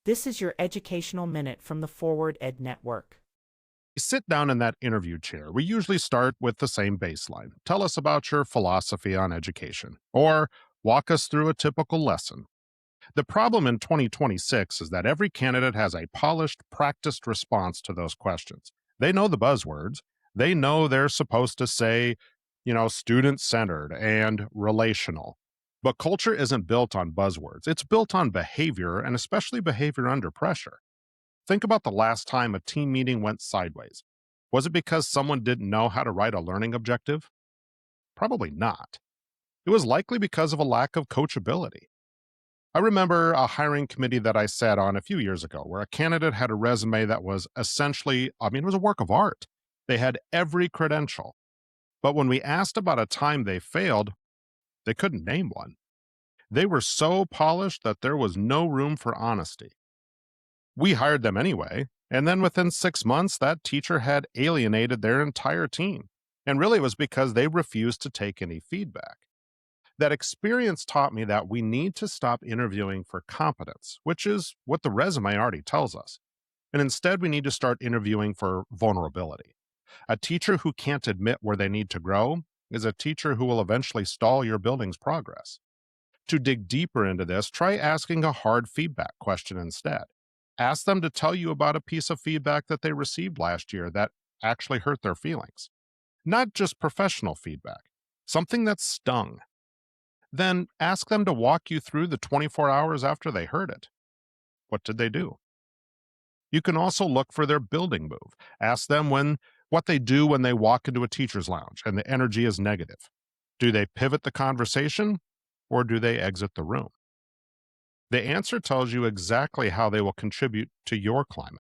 This is your educational minute from the Forward Ed Network. Sit down in that interview chair. We usually start with the same baseline. Tell us about your philosophy on education, or walk us through a typical lesson. The problem in 2026 is that every candidate has a polished, practiced response to those questions. They know the buzzwords. They know they're supposed to say, student centered and relational. But culture isn't built on buzzwords, it's built on behavior, and especially behavior under pressure. Think about the last time a team meeting went sideways. Was it because someone didn't know how to write a learning objective? Probably not. It was likely because of a lack of coachability. I remember a hiring committee that I sat on a few years ago where a candidate had a resume that was essentially, it was a work of art. They had every credential. But when we asked about a time they failed, they couldn't name one. They were so polished that there was no room for honesty. We hired them anyway, and then within 6 months, that teacher had alienated their entire team. And really, it was because they refused to take any feedback. That experience taught me that we need to stop interviewing for competence, which is what the resume already tells us. And instead, we need to start interviewing for vulnerability. A teacher who can't admit where they need to grow is a teacher who will eventually stall your building's progress. To dig deeper into this, try asking a hard feedback question instead. Ask them to tell you about a piece of feedback that they received last year that actually hurt their feelings. Not just professional feedback, something that stung. Then ask them to walk you through the 24 hours after they heard it. What did they do? You can also look for their building move. Ask them what they do when they walk into a teacher's lounge and the energy is negative. Do they pivot the conversation or do they exit the room? The answer tells you exactly how they will contribute to your climate.